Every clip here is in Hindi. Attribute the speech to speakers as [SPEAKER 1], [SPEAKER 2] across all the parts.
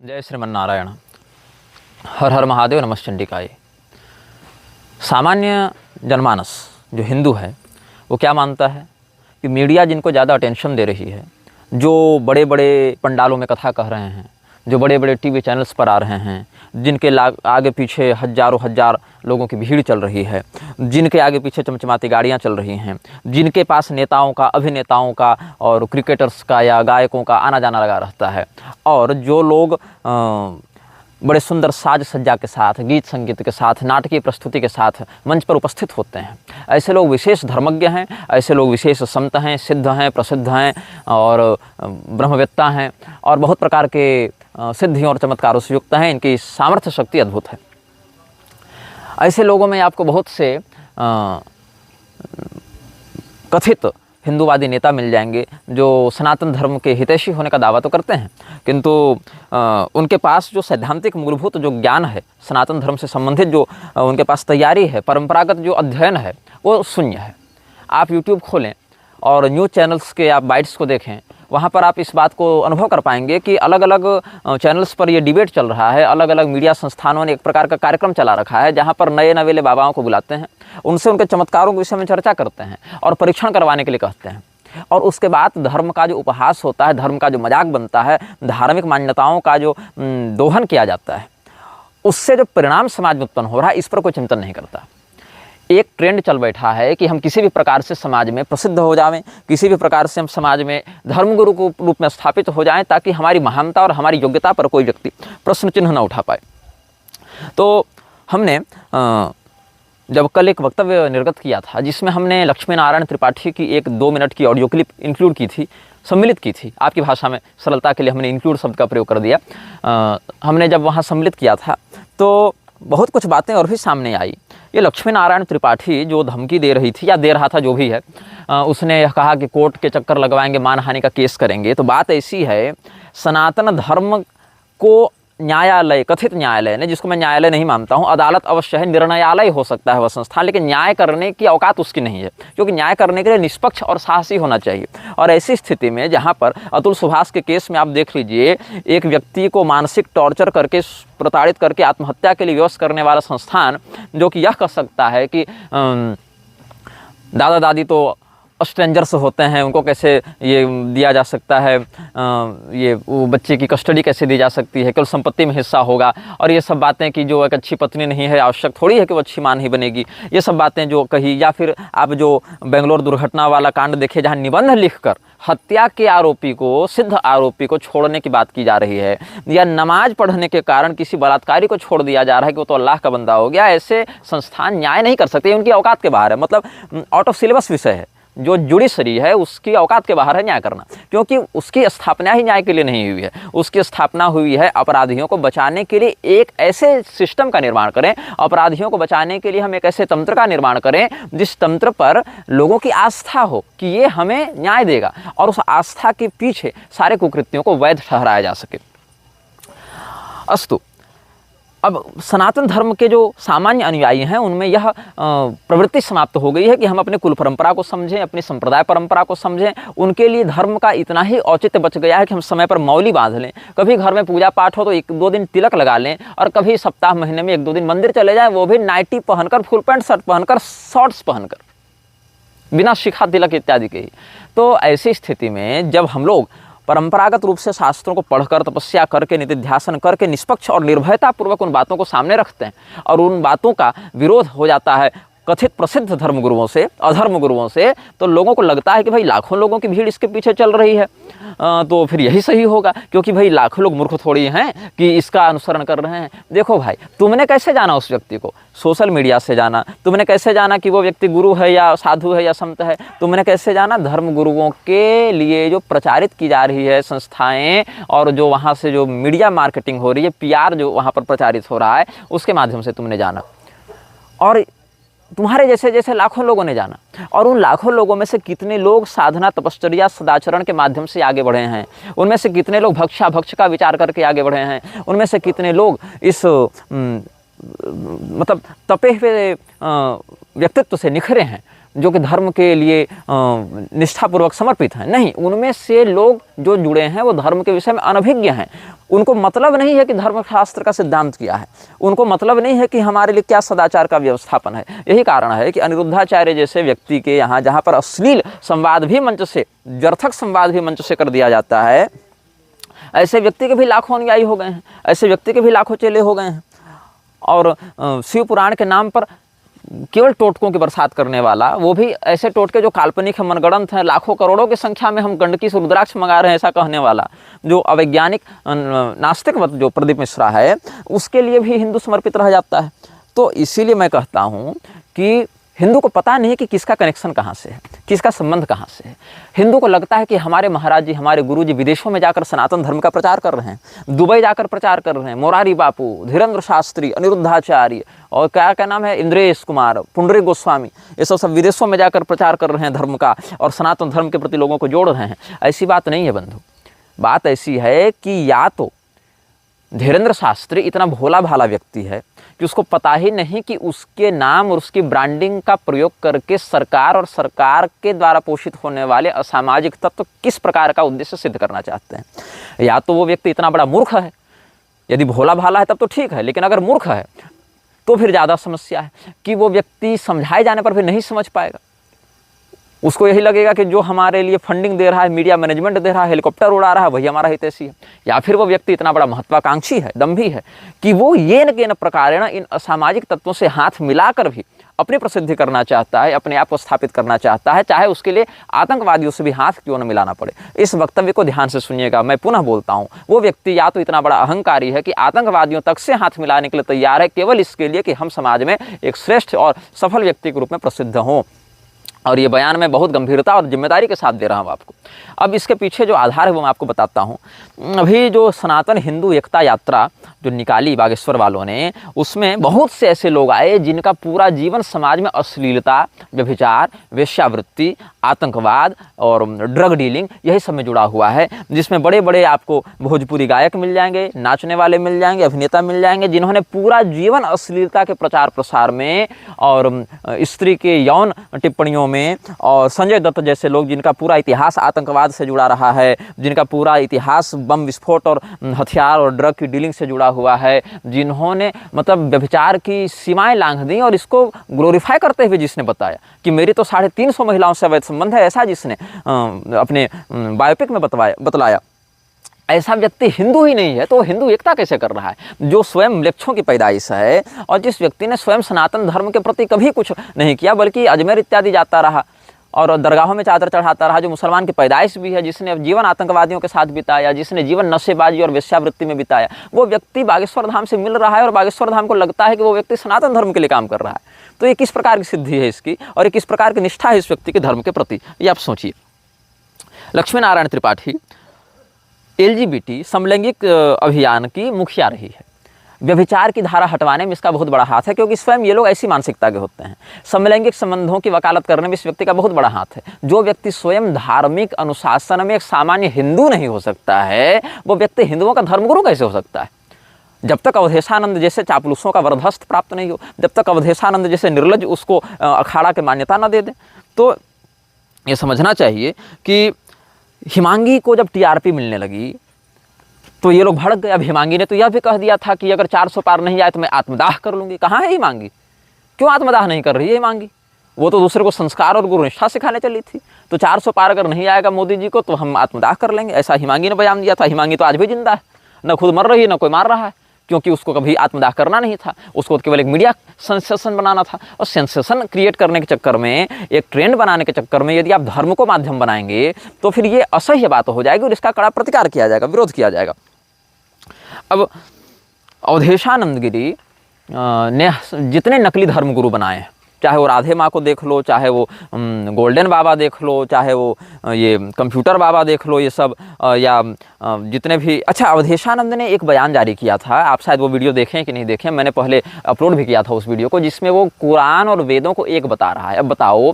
[SPEAKER 1] जय श्रीमन्नारायण। हर हर महादेव, नमः चंडिकाय। सामान्य जनमानस जो हिंदू है वो क्या मानता है कि मीडिया जिनको ज़्यादा अटेंशन दे रही है, जो बड़े बड़े पंडालों में कथा कह रहे हैं, जो बड़े बड़े टीवी चैनल्स पर आ रहे हैं, जिनके आगे पीछे हजारों हजार लोगों की भीड़ चल रही है, जिनके आगे पीछे चमचमाती गाड़ियां चल रही हैं, जिनके पास नेताओं का, अभिनेताओं का और क्रिकेटर्स का या गायकों का आना जाना लगा रहता है, और जो लोग बड़े सुंदर साज सज्जा के साथ, गीत संगीत के साथ, नाटकीय प्रस्तुति के साथ मंच पर उपस्थित होते हैं, ऐसे लोग विशेष धर्मज्ञ हैं, ऐसे लोग विशेष संत हैं, सिद्ध हैं, प्रसिद्ध हैं और ब्रह्मवेत्ता हैं और बहुत प्रकार के सिद्धियों और चमत्कारों से युक्त हैं। इनकी सामर्थ्य शक्ति अद्भुत है। ऐसे लोगों में आपको बहुत से कथित हिंदूवादी नेता मिल जाएंगे जो सनातन धर्म के हितैषी होने का दावा तो करते हैं, किंतु उनके पास जो सैद्धांतिक मूलभूत जो ज्ञान है, सनातन धर्म से संबंधित जो उनके पास तैयारी है, परंपरागत जो अध्ययन है, वो शून्य है। आप यूट्यूब खोलें और न्यूज़ चैनल्स के आप बाइट्स को देखें, वहाँ पर आप इस बात को अनुभव कर पाएंगे कि अलग अलग चैनल्स पर ये डिबेट चल रहा है। अलग अलग मीडिया संस्थानों ने एक प्रकार का कार्यक्रम चला रखा है जहाँ पर नए नवेले बाबाओं को बुलाते हैं, उनसे उनके चमत्कारों के विषय में चर्चा करते हैं और परीक्षण करवाने के लिए कहते हैं। और उसके बाद धर्म का जो उपहास होता है, धर्म का जो मजाक बनता है, धार्मिक मान्यताओं का जो दोहन किया जाता है, उससे जो परिणाम समाज में उत्पन्न हो रहा है, इस पर कोई चिंतन नहीं करता। एक ट्रेंड चल बैठा है कि हम किसी भी प्रकार से समाज में प्रसिद्ध हो जाएं, किसी भी प्रकार से हम समाज में धर्मगुरु के रूप में स्थापित हो जाएं, ताकि हमारी महानता और हमारी योग्यता पर कोई व्यक्ति प्रश्न चिन्ह न उठा पाए। तो हमने जब कल एक वक्तव्य निर्गत किया था जिसमें हमने लक्ष्मी नारायण त्रिपाठी की एक 2 मिनट की ऑडियो क्लिप इंक्लूड की थी, सम्मिलित की थी, आपकी भाषा में सरलता के लिए हमने इंक्लूड शब्द का प्रयोग कर दिया। हमने जब वहाँ सम्मिलित किया था तो बहुत कुछ बातें और भी सामने आई। ये लक्ष्मी नारायण त्रिपाठी जो धमकी दे रही थी या दे रहा था, जो भी है, उसने यह कहा कि कोर्ट के चक्कर लगवाएंगे, मानहानि का केस करेंगे। तो बात ऐसी है, सनातन धर्म को न्यायालय, कथित न्यायालय ने, जिसको मैं न्यायालय नहीं मानता हूँ, अदालत अवश्य है, निर्णयालय हो सकता है वह संस्थान, लेकिन न्याय करने की औकात उसकी नहीं है, क्योंकि न्याय करने के लिए निष्पक्ष और साहसी होना चाहिए। और ऐसी स्थिति में जहाँ पर अतुल सुभाष के केस में आप देख लीजिए, एक व्यक्ति को मानसिक टॉर्चर करके, प्रताड़ित करके आत्महत्या के लिए विवश करने वाला संस्थान, जो कि यह कह सकता है कि दादा दादी तो स्ट्रेंजर्स होते हैं, उनको कैसे ये दिया जा सकता है, ये वो बच्चे की कस्टडी कैसे दी जा सकती है, केवल संपत्ति में हिस्सा होगा, और ये सब बातें कि जो एक अच्छी पत्नी नहीं है, आवश्यक थोड़ी है कि वो अच्छी मां नहीं बनेगी, ये सब बातें जो कही। या फिर आप जो बेंगलोर दुर्घटना वाला कांड देखे, जहाँ निबंध लिखकर हत्या के आरोपी को, सिद्ध आरोपी को छोड़ने की बात की जा रही है, या नमाज पढ़ने के कारण किसी बलात्कारी को छोड़ दिया जा रहा है कि वो तो अल्लाह का बंदा हो गया। ऐसे संस्थान न्याय नहीं कर सकते, उनकी औकात के बाहर है, मतलब आउट ऑफ सिलेबस विषय है। जो जुडिशरी है उसकी औकात के बाहर है न्याय करना, क्योंकि उसकी स्थापना ही न्याय के लिए नहीं हुई है। उसकी स्थापना हुई है अपराधियों को बचाने के लिए। एक ऐसे सिस्टम का निर्माण करें, अपराधियों को बचाने के लिए हम एक ऐसे तंत्र का निर्माण करें जिस तंत्र पर लोगों की आस्था हो कि ये हमें न्याय देगा, और उस आस्था के पीछे सारे कुकृत्यों को वैध ठहराया जा सके। अस्तु, अब सनातन धर्म के जो सामान्य अनुयायी हैं उनमें यह प्रवृत्ति समाप्त हो गई है कि हम अपने कुल परंपरा को समझें, अपनी संप्रदाय परंपरा को समझें। उनके लिए धर्म का इतना ही औचित्य बच गया है कि हम समय पर मौली बांध लें, कभी घर में पूजा पाठ हो तो 1-2 दिन तिलक लगा लें, और कभी सप्ताह महीने में 1-2 दिन मंदिर चले जाएं, वो भी नाइटी पहनकर, फुल पैंट शर्ट पहनकर, शॉर्ट्स पहनकर, बिना शिखा तिलक इत्यादि के ही। तो ऐसी स्थिति में जब हम लोग परंपरागत रूप से शास्त्रों को पढ़कर, तपस्या करके, निधिध्यासन करके, निष्पक्ष और निर्भयतापूर्वक उन बातों को सामने रखते हैं, और उन बातों का विरोध हो जाता है कथित प्रसिद्ध धर्मगुरुओं से, अधर्म गुरुओं से, तो लोगों को लगता है कि भाई लाखों लोगों की भीड़ इसके पीछे चल रही है, तो फिर यही सही होगा, क्योंकि भाई लाखों लोग मूर्ख थोड़ी हैं कि इसका अनुसरण कर रहे हैं। देखो भाई, तुमने कैसे जाना उस व्यक्ति को? सोशल मीडिया से जाना। तुमने कैसे जाना कि वो व्यक्ति गुरु है या साधु है या संत है? तुमने कैसे जाना? धर्म गुरुओं के लिए जो प्रचारित की जा रही है संस्थाएं, और जो वहाँ से जो मीडिया मार्केटिंग हो रही है, PR जो वहाँ पर प्रचारित हो रहा है, उसके माध्यम से तुमने जाना। और तुम्हारे जैसे जैसे लाखों लोगों ने जाना, और उन लाखों लोगों में से कितने लोग साधना, तपश्चर्या, सदाचरण के माध्यम से आगे बढ़े हैं, उनमें से कितने लोग भक्षाभक्ष का विचार करके आगे बढ़े हैं, उनमें से कितने लोग इस मतलब तपे हुए व्यक्तित्व से निखरे हैं, जो कि धर्म के लिए निष्ठापूर्वक समर्पित हैं, नहीं, उनमें से लोग जो जुड़े हैं वो धर्म के विषय में अनभिज्ञ हैं। उनको मतलब नहीं है कि धर्मशास्त्र का सिद्धांत क्या है, उनको मतलब नहीं है कि हमारे लिए क्या सदाचार का व्यवस्थापन है। यही कारण है कि अनिरुद्धाचार्य जैसे व्यक्ति के यहाँ जहाँ पर अश्लील संवाद भी मंच से, व्यर्थक संवाद भी मंच से कर दिया जाता है, ऐसे व्यक्ति के भी लाखों अनुयायी हो गए हैं, ऐसे व्यक्ति के भी लाखों चेले हो गए हैं। और शिव पुराण के नाम पर केवल टोटकों की बरसात करने वाला, वो भी ऐसे टोटके जो काल्पनिक है, मनगढ़ंत हैं, लाखों करोड़ों की संख्या में हम गंडकी से रुद्राक्ष मंगा रहे हैं, ऐसा कहने वाला जो अवैज्ञानिक नास्तिक जो प्रदीप मिश्रा है, उसके लिए भी हिंदू समर्पित रह जाता है। तो इसीलिए मैं कहता हूँ कि हिंदू को पता नहीं कि किसका कनेक्शन कहाँ से है, किसका संबंध कहाँ से है। हिंदू को लगता है कि हमारे महाराज जी, हमारे गुरु जी विदेशों में जाकर सनातन धर्म का प्रचार कर रहे हैं, दुबई जाकर प्रचार कर रहे हैं, मोरारी बापू, धीरेन्द्र शास्त्री, अनिरुद्धाचार्य और क्या नाम है, इंद्रेश कुमार, पुंडरीक गोस्वामी, ये सब विदेशों में जाकर प्रचार कर रहे हैं धर्म का और सनातन धर्म के प्रति लोगों को जोड़ रहे हैं। ऐसी बात नहीं है बंधु। बात ऐसी है कि या तो धीरेन्द्र शास्त्री इतना भोला भाला व्यक्ति है कि उसको पता ही नहीं कि उसके नाम और उसकी ब्रांडिंग का प्रयोग करके सरकार और सरकार के द्वारा पोषित होने वाले असामाजिक तत्व किस प्रकार का उद्देश्य सिद्ध करना चाहते हैं। या तो वो व्यक्ति इतना बड़ा मूर्ख है, यदि भोला भाला है तब तो ठीक है, लेकिन अगर मूर्ख है तो फिर ज़्यादा समस्या है कि वो व्यक्ति समझाए जाने पर भी नहीं समझ पाएगा। उसको यही लगेगा कि जो हमारे लिए फंडिंग दे रहा है, मीडिया मैनेजमेंट दे रहा है, हेलीकॉप्टर उड़ा रहा है, वही हमारा हितैषी है। या फिर वो व्यक्ति इतना बड़ा महत्वाकांक्षी है, दम्भी है कि वो येन केन प्रकारेण इन असामाजिक तत्वों से हाथ मिलाकर भी अपनी प्रसिद्धि करना चाहता है, अपने आप को स्थापित करना चाहता है, चाहे उसके लिए आतंकवादियों से भी हाथ क्यों न मिलाना पड़े। इस वक्तव्य को ध्यान से सुनिएगा, मैं पुनः बोलता हूँ, वो व्यक्ति या तो इतना बड़ा अहंकारी है कि आतंकवादियों तक से हाथ मिलाने के लिए तैयार है, केवल इसके लिए कि हम समाज में एक श्रेष्ठ और सफल व्यक्ति के रूप में प्रसिद्ध हों। और ये बयान मैं बहुत गंभीरता और जिम्मेदारी के साथ दे रहा हूँ आपको। अब इसके पीछे जो आधार है वो मैं आपको बताता हूँ। अभी जो सनातन हिंदू एकता यात्रा जो निकाली बागेश्वर वालों ने, उसमें बहुत से ऐसे लोग आए जिनका पूरा जीवन समाज में अश्लीलता, व्यभिचार, वेश्यावृत्ति, आतंकवाद और ड्रग डीलिंग यही सब में जुड़ा हुआ है, जिसमें बड़े बड़े आपको भोजपुरी गायक मिल जाएंगे, नाचने वाले मिल जाएंगे, अभिनेता मिल जाएंगे, जिन्होंने पूरा जीवन अश्लीलता के प्रचार प्रसार में और स्त्री के यौन टिप्पणियों में, और संजय दत्त जैसे लोग जिनका पूरा इतिहास आतंकवाद से जुड़ा रहा है, जिनका पूरा इतिहास बम विस्फोट और हथियार और ड्रग की डीलिंग से जुड़ा हुआ है, जिन्होंने मतलब व्यभिचार की सीमाएं लांघ दी और इसको ग्लोरीफाई करते हुए जिसने बताया कि मेरी तो 350 महिलाओं से अवैध संबंध है, ऐसा जिसने अपने बायोपिक में बतलाया, ऐसा व्यक्ति हिंदू ही नहीं है तो हिंदू एकता कैसे कर रहा है? जो स्वयं म्लेच्छों की पैदाइश है और जिस व्यक्ति ने स्वयं सनातन धर्म के प्रति कभी कुछ नहीं किया, बल्कि अजमेर इत्यादि जाता रहा और दरगाहों में चादर चढ़ाता रहा, जो मुसलमान की पैदाइश भी है, जिसने जीवन आतंकवादियों के साथ बिताया, जिसने जीवन नशेबाजी और वेश्यावृत्ति में बिताया, वो व्यक्ति बागेश्वर धाम से मिल रहा है और बागेश्वर धाम को लगता है कि वो व्यक्ति सनातन धर्म के लिए काम कर रहा है। तो ये किस प्रकार की सिद्धि है इसकी और ये किस प्रकार की निष्ठा है इस व्यक्ति के धर्म के प्रति, ये आप सोचिए। लक्ष्मी नारायण त्रिपाठी LGBT समलैंगिक अभियान की मुखिया रही है। व्यभिचार की धारा हटवाने में इसका बहुत बड़ा हाथ है, क्योंकि स्वयं ये लोग ऐसी मानसिकता के होते हैं। समलैंगिक संबंधों की वकालत करने में इस व्यक्ति का बहुत बड़ा हाथ है। जो व्यक्ति स्वयं धार्मिक अनुशासन में एक सामान्य हिंदू नहीं हो सकता है, वो व्यक्ति हिंदुओं का धर्मगुरु कैसे हो सकता है? जब तक अवधेशानंद जैसे चापलूसों का वरदहस्त प्राप्त नहीं हो, जब तक अवधेशानंद जैसे निर्लज उसको अखाड़ा की मान्यता न दे दे। तो ये समझना चाहिए कि हिमांगी को जब TRP मिलने लगी तो ये लोग भड़क गए। अब हिमांगी ने तो यह भी कह दिया था कि अगर 400 पार नहीं आए तो मैं आत्मदाह कर लूँगी। कहाँ है हिमांगी? क्यों आत्मदाह नहीं कर रही है हिमांगी? वो तो दूसरे को संस्कार और गुरुनिष्ठा सिखाने चली थी। तो 400 पार अगर नहीं आएगा मोदी जी को तो हम आत्मदाह कर लेंगे, ऐसा हिमांगी ने बयान दिया था। हिमांगी तो आज भी जिंदा है, न खुद मर रही है न कोई मार रहा है, क्योंकि उसको कभी आत्मदाह करना नहीं था। उसको केवल एक मीडिया सेंसेशन बनाना था, और सेंसेशन क्रिएट करने के चक्कर में, एक ट्रेंड बनाने के चक्कर में यदि आप धर्म को माध्यम बनाएंगे तो फिर ये असह्य बात हो जाएगी और इसका कड़ा प्रतिकार किया जाएगा, विरोध किया जाएगा। अब अवधेशानंद गिरी ने जितने नकली धर्मगुरु बनाए हैं, चाहे वो राधे माँ को देख लो, चाहे वो गोल्डन बाबा देख लो, चाहे वो ये कंप्यूटर बाबा देख लो, ये सब या जितने भी। अच्छा, अवधेशानंद ने एक बयान जारी किया था, आप शायद वो वीडियो देखें कि नहीं देखें, मैंने पहले अपलोड भी किया था उस वीडियो को, जिसमें वो कुरान और वेदों को एक बता रहा है। अब बताओ,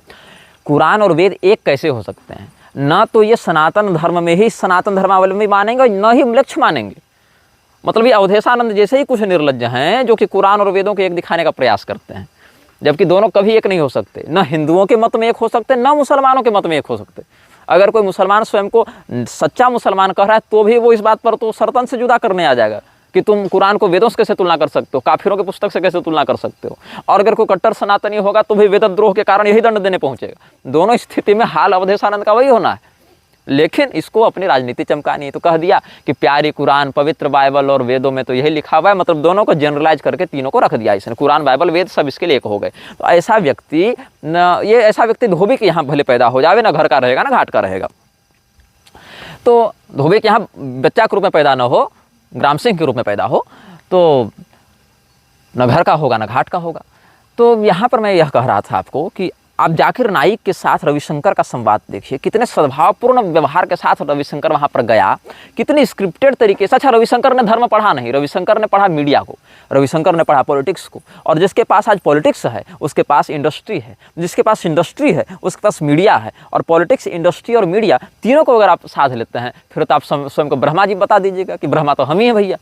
[SPEAKER 1] कुरान और वेद एक कैसे हो सकते हैं? न तो ये सनातन धर्म में ही सनातन धर्मावलंबी मानेंगे और न ही म्लेच्छ मानेंगे। मतलब ये अवधेशानंद जैसे ही कुछ निर्लज्ज हैं जो कि कुरान और वेदों को एक दिखाने का प्रयास करते हैं। जबकि दोनों कभी एक नहीं हो सकते। न हिंदुओं के मत में एक हो सकते, न मुसलमानों के मत में एक हो सकते। अगर कोई मुसलमान स्वयं को सच्चा मुसलमान कह रहा है तो भी वो इस बात पर तो सर्तन से जुदा करने आ जाएगा कि तुम कुरान को वेदों से कैसे तुलना कर सकते हो, काफिरों के पुस्तक से कैसे तुलना कर सकते हो। और अगर कोई कट्टर सनातनी होगा तो भी वेदद्रोह के कारण यही दंड देने पहुंचेगा। दोनों स्थिति में हाल अवधेशानंद का वही होना है। लेकिन इसको अपनी राजनीति चमकानी है तो कह दिया कि प्यारी कुरान, पवित्र बाइबल और वेदों में तो यही लिखा हुआ है, मतलब दोनों को जनरलाइज करके तीनों को रख दिया इसने। कुरान, बाइबल, वेद सब इसके लिए एक हो गए। तो ऐसा व्यक्ति ये ऐसा व्यक्ति धोबी के यहाँ भले पैदा हो जावे, ना घर का रहेगा ना घाट का रहेगा। तो धोबी के यहाँ बच्चा के रूप में पैदा ना हो, ग्राम सिंह के रूप में पैदा हो, तो न घर का होगा न घाट का होगा। तो यहाँ पर मैं यह कह रहा था आपको कि आप जाकिर नाइक के साथ रविशंकर का संवाद देखिए, कितने सद्भावपूर्ण व्यवहार के साथ रविशंकर वहाँ पर गया, कितनी स्क्रिप्टेड तरीके से। अच्छा, रविशंकर ने धर्म पढ़ा नहीं, रविशंकर ने पढ़ा मीडिया को, रविशंकर ने पढ़ा पॉलिटिक्स को। और जिसके पास आज पॉलिटिक्स है उसके पास इंडस्ट्री है, जिसके पास इंडस्ट्री है उसके पास मीडिया है। और पॉलिटिक्स, इंडस्ट्री और मीडिया तीनों को अगर आप साथ लेते हैं फिर तो आप स्वयं को ब्रह्मा जी बता दीजिएगा कि ब्रह्मा तो हम ही हैं भैया।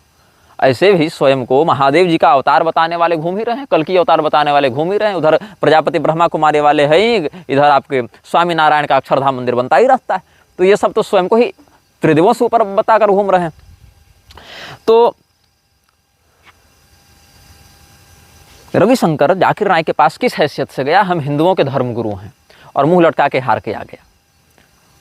[SPEAKER 1] ऐसे भी स्वयं को महादेव जी का अवतार बताने वाले घूम ही रहे हैं, कल की अवतार बताने वाले घूम ही रहे हैं। उधर प्रजापति ब्रह्मा को मारे वाले हैं ही, इधर आपके स्वामी नारायण का अक्षरधाम मंदिर बनता ही रहता है। तो ये सब तो स्वयं को ही त्रिदेवों से ऊपर बताकर घूम रहे हैं। तो रविशंकर जाकिर नाइक के पास किस हैसियत से गया? हम हिंदुओं के धर्मगुरु हैं, और मुंह लटका के हार के आ गया।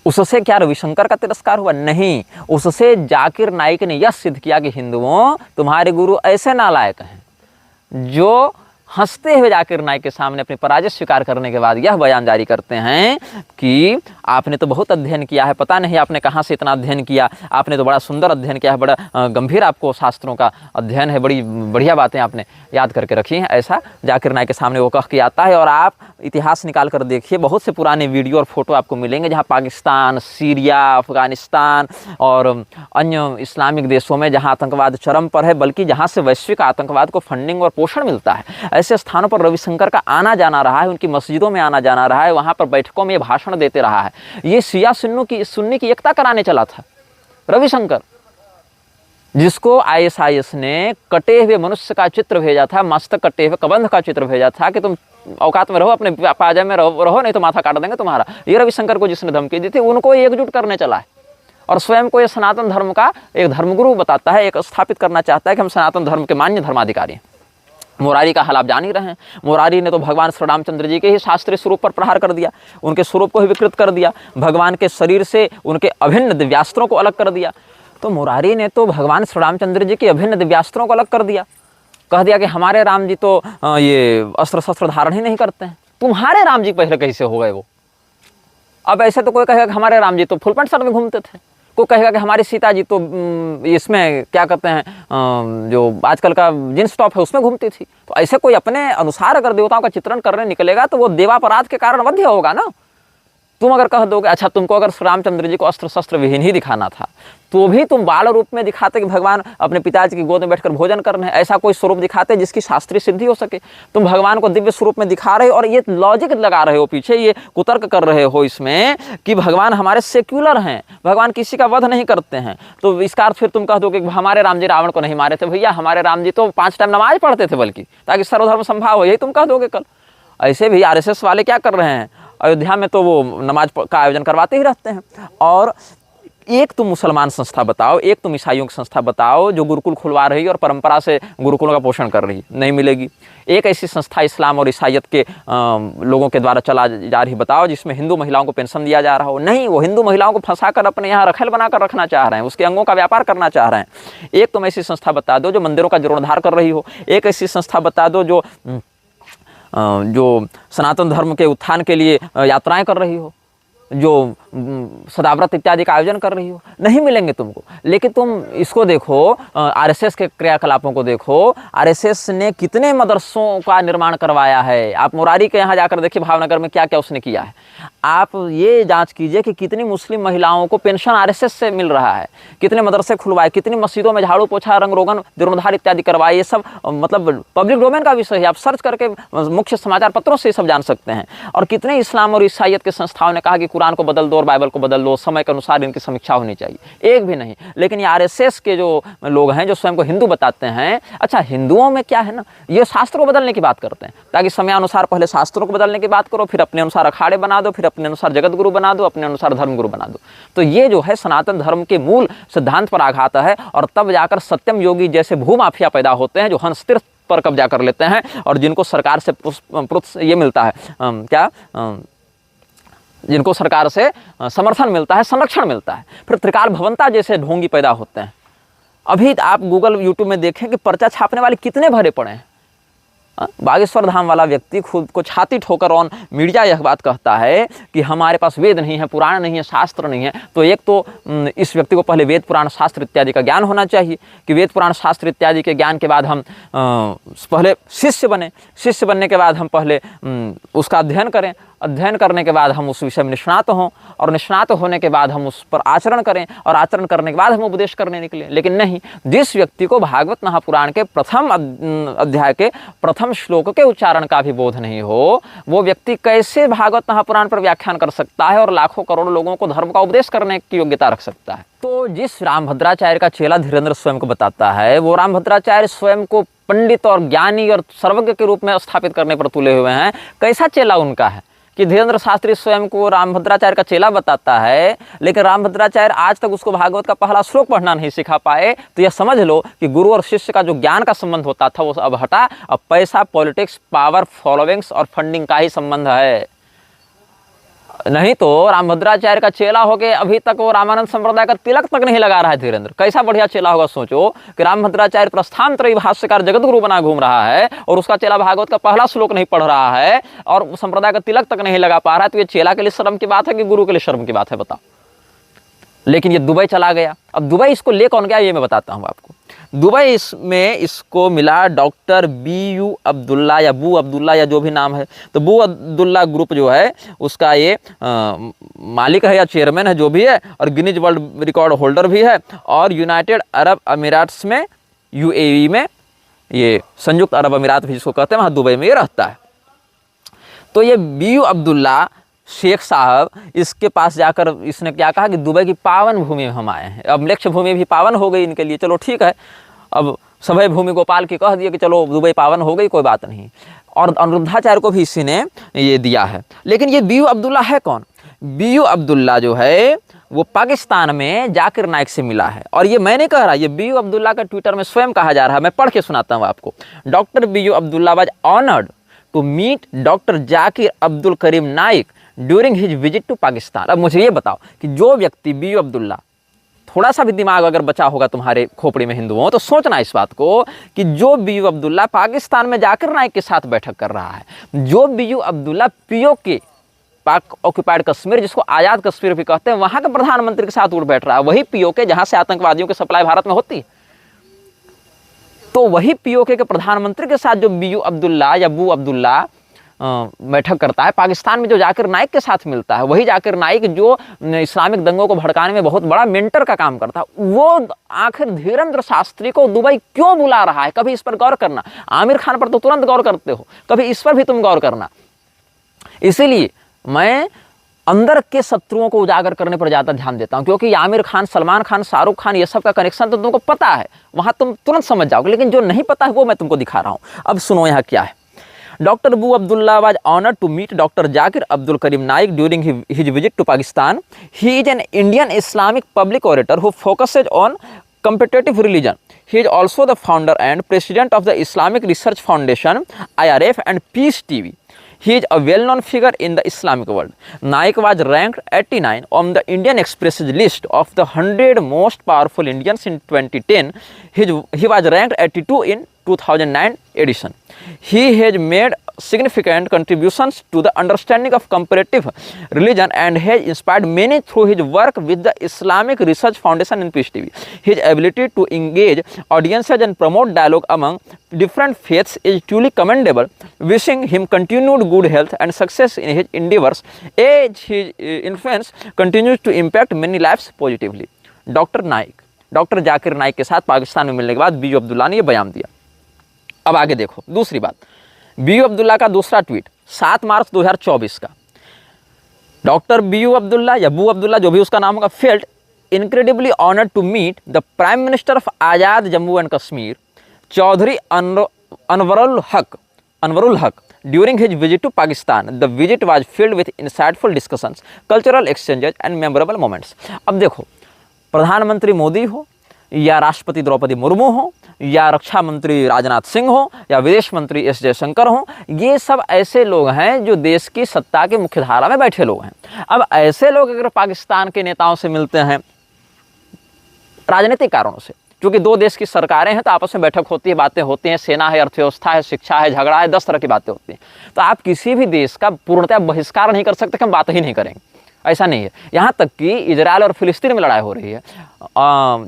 [SPEAKER 1] उससे क्या रविशंकर का तिरस्कार हुआ? नहीं, उससे जाकिर नाइक ने यह सिद्ध किया कि हिंदुओं, तुम्हारे गुरु ऐसे नालायक हैं जो हंसते हुए जाकिर नाइक के सामने अपनी पराजय स्वीकार करने के बाद यह बयान जारी करते हैं कि आपने तो बहुत अध्ययन किया है, पता नहीं आपने कहाँ से इतना अध्ययन किया, आपने तो बड़ा सुंदर अध्ययन किया है, बड़ा गंभीर आपको शास्त्रों का अध्ययन है, बड़ी बढ़िया बातें आपने याद करके रखी हैं। ऐसा जाकिर नाइक के सामने वो कह के आता है। और आप इतिहास निकाल कर देखिए, बहुत से पुराने वीडियो और फोटो आपको मिलेंगे जहाँ पाकिस्तान, सीरिया, अफगानिस्तान और अन्य इस्लामिक देशों में जहाँ आतंकवाद चरम पर है, बल्कि जहाँ से वैश्विक आतंकवाद को फंडिंग और पोषण मिलता है, ऐसे स्थानों पर रविशंकर का आना जाना रहा है, उनकी मस्जिदों में आना जाना रहा है, वहाँ पर बैठकों में भाषण देते रहा है। ये शिया सुन्नी की एकता कराने चला था रविशंकर, जिसको आईएसआईएस ने कटे हुए मनुष्य का चित्र भेजा था, मस्तक कटे हुए कबंध का चित्र भेजा था कि तुम औकात में रहो, अपने पायजामे में रहो, नहीं तो माथा काट देंगे तुम्हारा। ये रविशंकर को जिसने धमकी दी थी उनको एकजुट करने चला है, और स्वयं को ये सनातन धर्म का एक धर्मगुरु बताता है, एक स्थापित करना चाहता है कि हम सनातन धर्म के मान्य धर्माधिकारी हैं। मुरारी का हाल आप जान ही रहे हैं। मुरारी ने तो भगवान श्री रामचंद्र जी के ही शास्त्रीय स्वरूप पर प्रहार कर दिया, उनके स्वरूप को ही विकृत कर दिया, भगवान के शरीर से उनके अभिन्न दिव्यास्त्रों को अलग कर दिया। तो मुरारी ने तो भगवान श्री रामचंद्र जी के अभिन्न दिव्यास्त्रों को अलग कर दिया, कह दिया कि हमारे राम जी तो ये अस्त्र शस्त्र धारण ही नहीं करते हैं। तुम्हारे राम जी पहले कैसे हो गए वो? अब ऐसे तो कोई कहेगा कि हमारे राम जी तो फुल पैंट शर्ट में घूमते थे, कोई कहेगा कि हमारी सीता जी तो इसमें क्या कहते हैं, जो आजकल का जींस टॉप है उसमें घूमती थी। तो ऐसे कोई अपने अनुसार अगर देवताओं का चित्रण करने निकलेगा तो वो देवापराध के कारण वध्य होगा ना। तुम अगर कह दोगे, अच्छा तुमको अगर रामचंद्र जी को अस्त्र शस्त्र विहीन ही दिखाना था तो भी तुम बाल रूप में दिखाते कि भगवान अपने पिताजी की गोद में बैठकर भोजन कर रहे हैं, ऐसा कोई स्वरूप दिखाते जिसकी शास्त्रीय सिद्धि हो सके। तुम भगवान को दिव्य स्वरूप में दिखा रहे हो और ये लॉजिक लगा रहे हो पीछे, ये कुतर्क कर रहे हो इसमें कि भगवान हमारे सेक्युलर हैं, भगवान किसी का वध नहीं करते हैं। तो इसका अर्थ फिर तुम कह दो कि हमारे राम जी रावण को नहीं मारे थे। भैया हमारे राम जी तो 5 टाइम नमाज पढ़ते थे, बल्कि ताकि सर्वधर्म संभाव हो, यही तुम कह दोगे कल। ऐसे भी आरएसएस वाले क्या कर रहे हैं, अयोध्या में तो वो नमाज का आयोजन करवाते ही रहते हैं। और एक तुम मुसलमान संस्था बताओ, एक तुम ईसाइयों की संस्था बताओ जो गुरुकुल खुलवा रही है और परंपरा से गुरुकुलों का पोषण कर रही है, नहीं मिलेगी। एक ऐसी संस्था इस्लाम और ईसाइयत के लोगों के द्वारा चला जा रही बताओ जिसमें हिंदू महिलाओं को पेंशन दिया जा रहा हो। नहीं, वो हिंदू महिलाओं को फंसाकर अपने यहाँ रखेल बनाकर रखना चाह रहे हैं, उसके अंगों का व्यापार करना चाह रहे हैं। एक तुम ऐसी संस्था बता दो जो मंदिरों का जीर्णोद्धार कर रही हो। एक ऐसी संस्था बता दो जो सनातन धर्म के उत्थान के लिए यात्राएं कर रही हो, जो सदाव्रत इत्यादि का आयोजन कर रही हो। नहीं मिलेंगे तुमको। लेकिन तुम इसको देखो, आरएसएस के क्रियाकलापों को देखो, आरएसएस ने कितने मदरसों का निर्माण करवाया है। आप मुरारी के यहाँ जाकर देखिए भावनगर में क्या क्या उसने किया है। आप ये जांच कीजिए कि कितनी मुस्लिम महिलाओं को पेंशन आरएसएस से मिल रहा है, कितने मदरसे खुलवाए, कितनी मस्जिदों में झाड़ू पोछा, रंग रोगन, जीर्णोद्धार इत्यादि करवाए। ये सब मतलब पब्लिक डोमेन का विषय है, आप सर्च करके मुख्य समाचार पत्रों से ये सब जान सकते हैं। और कितने इस्लाम और ईसाइयत के संस्थाओं ने कहा कि कुरान को बदल दो और बाइबल को बदल दो, समय के अनुसार इनकी समीक्षा होनी चाहिए, एक भी नहीं। लेकिन ये आरएसएस के जो लोग हैं जो स्वयं को हिंदू बताते हैं, अच्छा हिंदुओं में क्या है ना, ये शास्त्र को बदलने की बात करते हैं, ताकि समयानुसार पहले शास्त्रों को बदलने की बात करो, फिर अपने अनुसार अखाड़े बना दो, फिर अपने अनुसार जगत गुरु बना दो, अपने अनुसार धर्म गुरु बना दो। तो ये जो है सनातन धर्म के मूल सिद्धांत पर आघात है, और तब जाकर सत्यम योगी जैसे भूमाफिया पैदा होते हैं जो हंस तीर्थ पर कब्जा कर लेते हैं, और जिनको सरकार से ये मिलता है जिनको सरकार से समर्थन मिलता है, संरक्षण मिलता है। फिर त्रिकाल भवंता जैसे ढोंगी पैदा होते हैं। अभी आप गूगल यूट्यूब में देखें कि पर्चा छापने वाले कितने भरे पड़े हैं। बागेश्वर धाम वाला व्यक्ति खुद को छाती ठोकर ऑन मीडिया यह बात कहता है कि हमारे पास वेद नहीं है, पुराण नहीं है, शास्त्र नहीं है। तो एक तो इस व्यक्ति को पहले वेद पुराण शास्त्र इत्यादि का ज्ञान होना चाहिए कि वेद पुराण शास्त्र इत्यादि के ज्ञान के बाद हम पहले शिष्य बने, शिष्य बनने के बाद हम पहले उसका अध्ययन करें, अध्ययन करने के बाद हम उस विषय में निष्णात हों, और निष्णात होने के बाद हम उस पर आचरण करें, और आचरण करने के बाद हम उपदेश करने निकलें। लेकिन नहीं, जिस व्यक्ति को भागवत महापुराण के प्रथम अध्याय के प्रथम श्लोक के उच्चारण का भी बोध नहीं हो, वो व्यक्ति कैसे भागवत महापुराण पर व्याख्यान कर सकता है और लाखों करोड़ों लोगों को धर्म का उपदेश करने की योग्यता रख सकता है। तो जिस रामभद्राचार्य का चेला धीरेन्द्र स्वयं को बताता है, वो रामभद्राचार्य स्वयं को पंडित और ज्ञानी और सर्वज्ञ के रूप में स्थापित करने पर तुले हुए हैं। कैसा चेला उनका है कि धीरेन्द्र शास्त्री स्वयं को रामभद्राचार्य का चेला बताता है, लेकिन रामभद्राचार्य आज तक उसको भागवत का पहला श्लोक पढ़ना नहीं सिखा पाए। तो यह समझ लो कि गुरु और शिष्य का जो ज्ञान का संबंध होता था वो अब हटा, अब पैसा, पॉलिटिक्स, पावर, फॉलोइंग्स और फंडिंग का ही संबंध है। नहीं तो रामभद्राचार्य का चेला होके अभी तक वो रामानंद संप्रदाय का तिलक तक नहीं लगा रहा है धीरेन्द्र। कैसा बढ़िया चेला होगा सोचो कि रामभद्राचार्य प्रस्थानत्रयी भाष्यकार जगत गुरु बना घूम रहा है, और उसका चेला भागवत का पहला श्लोक नहीं पढ़ रहा है और संप्रदाय का तिलक तक नहीं लगा पा रहा है। तो ये चेला के लिए शर्म की बात है कि गुरु के लिए शर्म की बात है, बताओ। लेकिन ये दुबई चला गया। अब दुबई इसको ले कौन गया ये मैं बताता हूँ आपको। दुबई इसमें इसको मिला डॉक्टर BU अब्दुल्ला या बू अब्दुल्ला या जो भी नाम है। तो बू अब्दुल्ला ग्रुप जो है उसका ये मालिक है या चेयरमैन है जो भी है, और गिनीज वर्ल्ड रिकॉर्ड होल्डर भी है, और यूनाइटेड अरब अमीरात्स में UAE में, ये संयुक्त अरब अमीरात भी जिसको कहते हैं, वहाँ दुबई में ये रहता है। तो ये BU अब्दुल्ला शेख साहब, इसके पास जाकर इसने क्या कहा कि दुबई की पावन भूमि में हम आए हैं। अब लक्ष्य भूमि भी पावन हो गई इनके लिए, चलो ठीक है। अब सभय भूमि गोपाल की कह दिया कि चलो दुबई पावन हो गई, कोई बात नहीं। और अनिरुद्धाचार्य को भी इसी ने ये दिया है। लेकिन ये BU अब्दुल्ला है कौन? BU अब्दुल्ला जो है वो पाकिस्तान में जाकिर नाइक से मिला है। और ये मैं नहीं कह रहा, ये BU अब्दुल्ला का ट्विटर में स्वयं कहा जा रहा है। मैं पढ़ के सुनाता हूँ आपको। Doctor BU Abdullah was honoured to meet doctor Zakir Abdul Karim Naik during his visit to Pakistan. अब मुझे ये बताओ कि जो व्यक्ति BU अब्दुल्ला, थोड़ा सा भी दिमाग अगर बचा होगा तुम्हारे खोपड़ी में हिंदुओं, तो सोचना इस बात को कि जो BU अब्दुल्ला पाकिस्तान में जाकिर नाइक के साथ बैठक कर रहा है, जो BU अब्दुल्ला POK पाक ऑक्युपाइड कश्मीर, जिसको आज़ाद कश्मीर भी कहते हैं, वहाँ के प्रधानमंत्री के साथ उठ बैठ रहा है, वही POK जहाँ से आतंकवादियों की सप्लाई भारत में होती है। तो वही POK के प्रधानमंत्री के साथ जो BU अब्दुल्ला या बू अब्दुल्ला बैठक करता है, पाकिस्तान में जो जाकिर नाइक के साथ मिलता है, वही जाकिर नाइक जो इस्लामिक दंगों को भड़काने में बहुत बड़ा मेंटर का काम करता है, वो आखिर धीरेन्द्र शास्त्री को दुबई क्यों बुला रहा है? कभी इस पर गौर करना। आमिर खान पर तो तुरंत गौर करते हो, कभी इस पर भी तुम गौर करना। इसीलिए मैं अंदर के शत्रुओं को उजागर करने पर ज़्यादा ध्यान देता हूँ, क्योंकि आमिर खान, सलमान खान, शाहरुख खान, ये सब का कनेक्शन तो तुमको पता है, वहाँ तुम तुरंत समझ जाओगे। लेकिन जो नहीं पता है वो मैं तुमको दिखा रहा हूँ। अब सुनो यहाँ क्या है। Dr. Boo Abdullah was honored to meet Dr. Zakir Abdul Karim Naik during his visit to Pakistan. He is an Indian Islamic public orator who focuses on competitive religion. He is also the founder and president of the Islamic Research Foundation, IRF, and Peace TV. He is a well-known figure in the Islamic world. Naik was ranked 89 on the Indian Express's list of the 100 most powerful Indians in 2010. He was ranked 82 in 2009 edition. He has made significant contributions to the understanding of comparative religion and has inspired many through his work with the Islamic Research Foundation and Peace TV. His ability to engage audiences and promote dialogue among different faiths is truly commendable. Wishing him continued good health and success in his endeavors as his influence continues to impact many lives positively. Doctor Naik, doctor Zakir Naik के साथ पाकिस्तान में मिलने के बाद BU अब्दुल्ला ने यह बयान दिया। अब आगे देखो दूसरी बात, BU अब्दुल्ला का दूसरा ट्वीट 7 मार्च 2024 का। डॉक्टर BU अब्दुल्ला या बू अब्दुल्ला, जो भी उसका नाम होगा, felt incredibly honoured to meet the prime minister of Azad Jammu and Kashmir Chaudhry Anwarul Haq during his visit to Pakistan. The visit was filled with insightful discussions, cultural exchanges and memorable moments. अब देखो, प्रधानमंत्री मोदी हो या राष्ट्रपति द्रौपदी मुर्मू हो या रक्षा मंत्री राजनाथ सिंह हो या विदेश मंत्री एस जयशंकर हो, ये सब ऐसे लोग हैं जो देश की सत्ता की मुख्यधारा में बैठे लोग हैं। अब ऐसे लोग अगर पाकिस्तान के नेताओं से मिलते हैं राजनीतिक कारणों से, क्योंकि दो देश की सरकारें हैं तो आपस में बैठक होती है, बातें होती हैं, सेना है, अर्थव्यवस्था है, शिक्षा है, झगड़ा है, 10 तरह की बातें होती हैं, तो आप किसी भी देश का पूर्णतः बहिष्कार नहीं कर सकते कि हम बात ही नहीं करेंगे, ऐसा नहीं है। यहाँ तक कि इजराइल और फिलिस्तीन में लड़ाई हो रही है,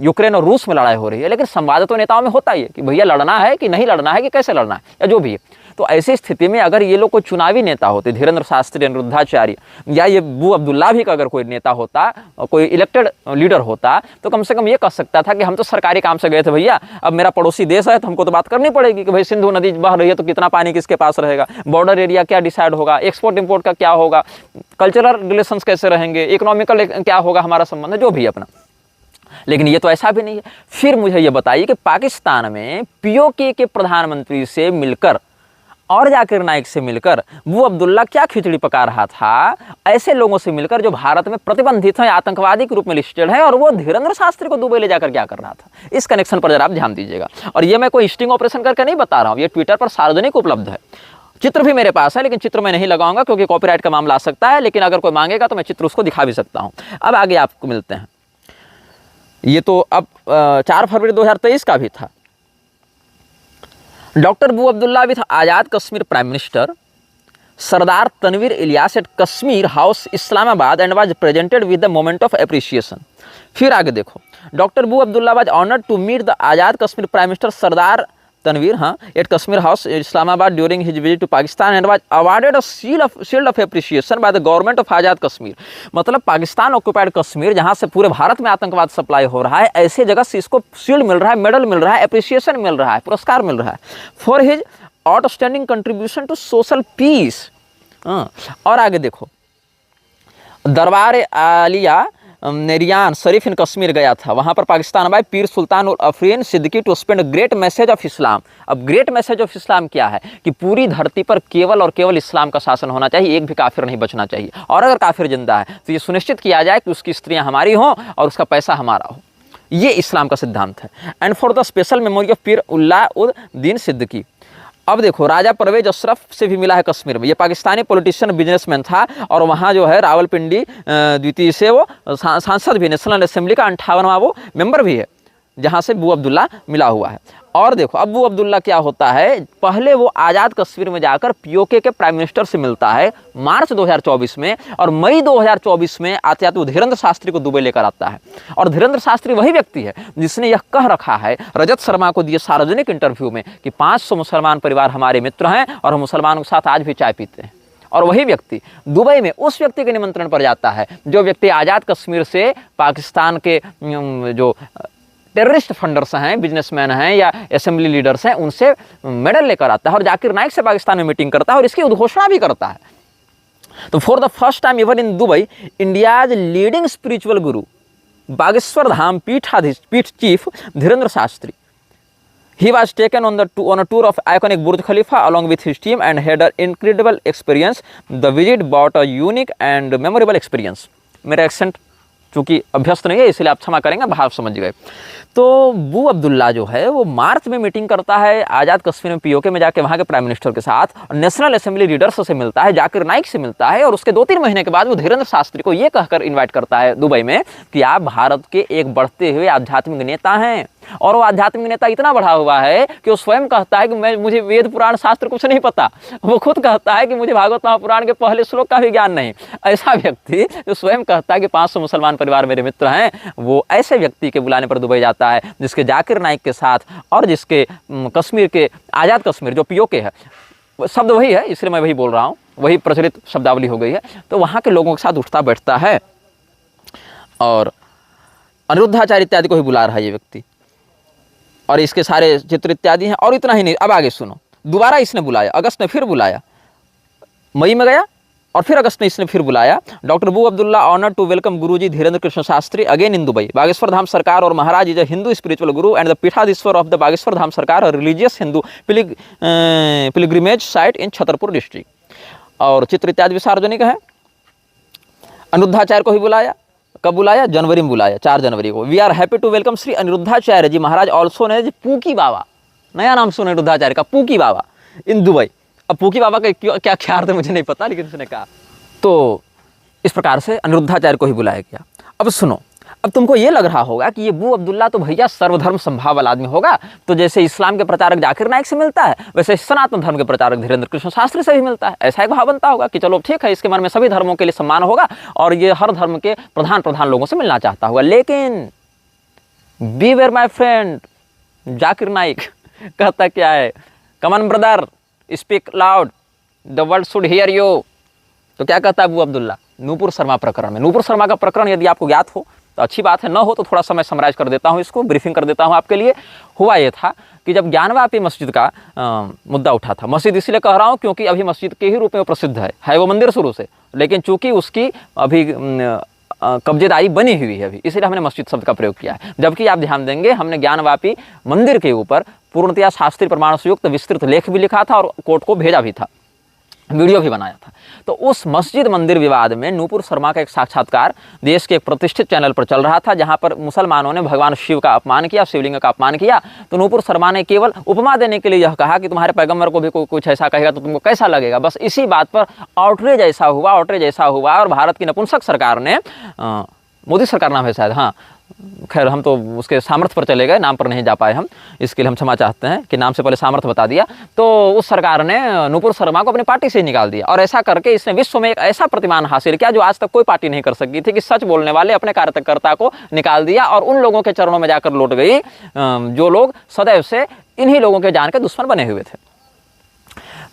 [SPEAKER 1] यूक्रेन और रूस में लड़ाई हो रही है, लेकिन संवाद तो नेताओं में होता ही है कि भैया लड़ना है कि नहीं लड़ना है, कि कैसे लड़ना है, या जो भी है। तो ऐसी स्थिति में अगर ये लोग कोई चुनावी नेता होते, धीरेन्द्र शास्त्री, अनिरुद्धाचार्य या ये बू अब्दुल्ला भी का अगर कोई नेता होता, कोई इलेक्टेड लीडर होता, तो कम से कम ये कह सकता था कि हम तो सरकारी काम से गए थे भैया, अब मेरा पड़ोसी देश है तो हमको तो बात करनी पड़ेगी कि भाई सिंधु नदी बह रही है तो कितना पानी किसके पास रहेगा, बॉर्डर एरिया क्या डिसाइड होगा, एक्सपोर्ट इंपोर्ट का क्या होगा, कल्चरल रिलेशंस कैसे रहेंगे, इकोनॉमिकल क्या होगा हमारा संबंध, जो भी अपना। लेकिन ये तो ऐसा भी नहीं है। फिर मुझे ये बताइए कि पाकिस्तान में POK के प्रधानमंत्री से मिलकर और जाकिर नाइक से मिलकर वो अब्दुल्ला क्या खिचड़ी पका रहा था, ऐसे लोगों से मिलकर जो भारत में प्रतिबंधित हैं, आतंकवादी के रूप में लिस्टेड है, और वो धीरेन्द्र शास्त्री को दुबई ले जाकर क्या कर रहा था। इस कनेक्शन पर जरा आप ध्यान दीजिएगा। और ये मैं कोई स्टिंग ऑपरेशन करके नहीं बता रहा हूँ, ये ट्विटर पर सार्वजनिक उपलब्ध है, चित्र भी मेरे पास है, लेकिन चित्र मैं नहीं लगाऊंगा क्योंकि कॉपीराइट का मामला आ सकता है, लेकिन अगर कोई मांगेगा तो मैं चित्र उसको दिखा भी सकता हूँ। अब आगे आपको मिलते हैं। ये तो अब 4 फरवरी 2023 का भी था। Doctor Bu Abdullah with Azad Kashmir prime minister Sardar Tanveer Ilyas at Kashmir house Islamabad and was presented with the moment of appreciation. फिर आगे देखो, doctor Bu Abdullah was honoured to meet the Azad Kashmir prime minister Sardar Tanveer at Kashmir house Islamabad during his visit to Pakistan and was awarded a shield of appreciation by the government of Azad Kashmir. मतलब पाकिस्तान ऑक्युपाइड कश्मीर, जहां से पूरे भारत में आतंकवाद सप्लाई हो रहा है, ऐसे जगह से इसको शील्ड मिल रहा है, मेडल मिल रहा है, एप्रिसिएशन मिल रहा है, पुरस्कार मिल रहा है for his outstanding contribution to social peace. और आगे देखो, दरबार आलिया नेरियान शरीफ इन कश्मीर गया था, वहाँ पर पाकिस्तान में Pir Sultan ul Afreen Siddiqui to spend great message of Islam. अब ग्रेट मैसेज ऑफ इस्लाम क्या है कि पूरी धरती पर केवल और केवल इस्लाम का शासन होना चाहिए, एक भी काफिर नहीं बचना चाहिए, और अगर काफिर जिंदा है तो ये सुनिश्चित किया जाए कि उसकी स्त्रियां हमारी हों और उसका पैसा हमारा हो। ये इस्लाम का सिद्धांत है। And for the special memory of पीर उल्लाह उद दीन सिद्दीकी। अब देखो, राजा परवेज अशरफ से भी मिला है कश्मीर में। ये पाकिस्तानी पॉलिटिशियन बिजनेसमैन था, और वहाँ जो है रावलपिंडी द्वितीय से वो सांसद भी, नेशनल असेंबली का 58वां वो मेंबर भी है, जहाँ से बू अब्दुल्ला मिला हुआ है। और देखो, अब बू अब्दुल्ला क्या होता है, पहले वो आज़ाद कश्मीर में जाकर POK के प्राइम मिनिस्टर से मिलता है मार्च 2024 में, और मई 2024 में आते आते वो धीरेन्द्र शास्त्री को दुबई लेकर आता है। और धीरेन्द्र शास्त्री वही व्यक्ति है जिसने यह कह रखा है रजत शर्मा को दिए सार्वजनिक इंटरव्यू में कि 500 मुसलमान परिवार हमारे मित्र हैं और हम मुसलमानों के साथ आज भी चाय पीते हैं। और वही व्यक्ति दुबई में उस व्यक्ति के निमंत्रण पर जाता है जो व्यक्ति आज़ाद कश्मीर से पाकिस्तान के जो टेररिस्ट फंडर्स हैं, बिजनेसमैन हैं या असेंबली लीडर्स हैं, उनसे मेडल लेकर आता है, और जाकिर नाइक से पाकिस्तान में मीटिंग करता है और इसकी उद्घोषणा भी करता है। तो for the first time ever in Dubai, India's leading spiritual गुरु बागेश्वर धाम पीठ chief Dhirendra Shastri, he was taken on a tour of iconic Burj Khalifa along with his team and had an incredible experience. The visit brought a unique and memorable experience. मेरा एक्सेंट चूँकि अभ्यस्त नहीं है इसलिए आप क्षमा करेंगे, भाव समझ गए। तो बू अब्दुल्ला जो है वो मार्च में मीटिंग करता है आज़ाद कश्मीर में POK में जाके वहाँ के प्राइम मिनिस्टर के साथ, और नेशनल असेंबली लीडर्स से मिलता है, जाकिर नाइक से मिलता है, और उसके 2-3 महीने के बाद वो धीरेन्द्र शास्त्री को ये कहकर इन्वाइट करता है दुबई में कि आप भारत के एक बढ़ते हुए आध्यात्मिक नेता हैं। और वो आध्यात्मिक नेता इतना बढ़ा हुआ है कि वो स्वयं कहता है कि मुझे वेद पुराण शास्त्र कुछ नहीं पता। वो खुद कहता है कि मुझे भागवत महापुराण के पहले श्लोक का भी ज्ञान नहीं। ऐसा व्यक्ति जो स्वयं कहता है कि 500 मुसलमान परिवार मेरे मित्र हैं, वो ऐसे व्यक्ति के बुलाने पर दुबई जाता है जिसके जाकिर नाइक के साथ और जिसके कश्मीर के आज़ाद कश्मीर जो POK है, शब्द वही है इसलिए मैं वही बोल रहा हूँ, वही प्रचलित शब्दावली हो गई है। तो वहाँ के लोगों के साथ उठता बैठता है और अनिरुद्धाचार्य इत्यादि को ही बुला रहा है ये व्यक्ति, और इसके सारे चित्र इत्यादि हैं। और इतना ही नहीं, अब आगे सुनो, दोबारा इसने बुलाया, अगस्त में फिर बुलाया, मई में गया और फिर अगस्त में इसने फिर बुलाया। Doctor Bu Abdullah honoured to welcome Guruji Dhirendra Krishna Shastri again in Dubai. Bageshwar Dham Sarkar और Maharaj is a Hindu spiritual guru and the पीठाधीश्वर of the Bageshwar Dham Sarkar, a religious Hindu pilgrimage site in Chhatarpur district. और चित्र इत्यादि भी सार्वजनिक है। अनिरुद्धाचार्य को भी बुलाया। कब बुलाया? जनवरी में बुलाया, 4 जनवरी को। We are happy to welcome Shri Aniruddhacharya ji Maharaj also ने पूकी बाबा, नया नाम सुना अनिरुद्धाचार्य का, पूकी बाबा इन दुबई। अब पूकी बाबा का क्या ख्याल था मुझे नहीं पता, लेकिन उसने कहा। तो इस प्रकार से अनिरुद्धाचार्य को ही बुलाया गया। अब सुनो, अब तुमको ये लग रहा होगा कि ये बू अब्दुल्ला तो भैया सर्वधर्म संभावल आदमी होगा, तो जैसे इस्लाम के प्रचारक जाकिर नाइक से मिलता है वैसे सनातन धर्म के प्रचारक धीरेन्द्र कृष्ण शास्त्री से भी मिलता है। ऐसा एक भाव बनता होगा कि चलो ठीक है, इसके मन में सभी धर्मों के लिए सम्मान होगा और ये हर धर्म के प्रधान लोगों से मिलना चाहता होगा। लेकिन beware my friend, Zakir Naik कहता क्या है? Come on brother, speak loud, the world should hear you. तो क्या कहता है बू अब्दुल्ला? नूपुर शर्मा प्रकरण में। नूपुर शर्मा का प्रकरण यदि आपको ज्ञात हो तो अच्छी बात है, न हो तो थोड़ा सा मैं समराइज कर देता हूँ, इसको ब्रीफिंग कर देता हूँ आपके लिए। हुआ ये था कि जब ज्ञानवापी मस्जिद का मुद्दा उठा था, मस्जिद इसलिए कह रहा हूँ क्योंकि अभी मस्जिद के ही रूप में वो प्रसिद्ध है वो मंदिर शुरू से, लेकिन चूंकि उसकी अभी कब्जेदारी बनी हुई है अभी, इसलिए हमने मस्जिद शब्द का प्रयोग किया है। जबकि आप ध्यान देंगे हमने ज्ञानवापी मंदिर के ऊपर पूर्णतया शास्त्रीय प्रमाण से युक्त विस्तृत लेख भी लिखा था और कोर्ट को भेजा भी था, वीडियो भी बनाया था। तो उस मस्जिद मंदिर विवाद में नूपुर शर्मा का एक साक्षात्कार देश के एक प्रतिष्ठित चैनल पर चल रहा था, जहां पर मुसलमानों ने भगवान शिव का अपमान किया, शिवलिंग का अपमान किया। तो नूपुर शर्मा ने केवल उपमा देने के लिए यह कहा कि तुम्हारे पैगंबर को भी कोई कुछ ऐसा कहेगा तो तुमको कैसा लगेगा। बस इसी बात पर आउटरेज ऐसा हुआ और भारत की नपुंसक सरकार ने, मोदी सरकार नाम है शायद, हाँ खैर हम तो उसके सामर्थ्य पर चले गए, नाम पर नहीं जा पाए हम, इसके लिए हम क्षमा चाहते हैं कि नाम से पहले सामर्थ्य बता दिया। तो उस सरकार ने नूपुर शर्मा को अपनी पार्टी से निकाल दिया और ऐसा करके इसने विश्व में एक ऐसा प्रतिमान हासिल किया जो आज तक कोई पार्टी नहीं कर सकी थी कि सच बोलने वाले अपने कार्यकर्ता को निकाल दिया और उन लोगों के चरणों में जाकर लौट गई जो लोग सदैव से इन्हीं लोगों के जान के दुश्मन बने हुए थे।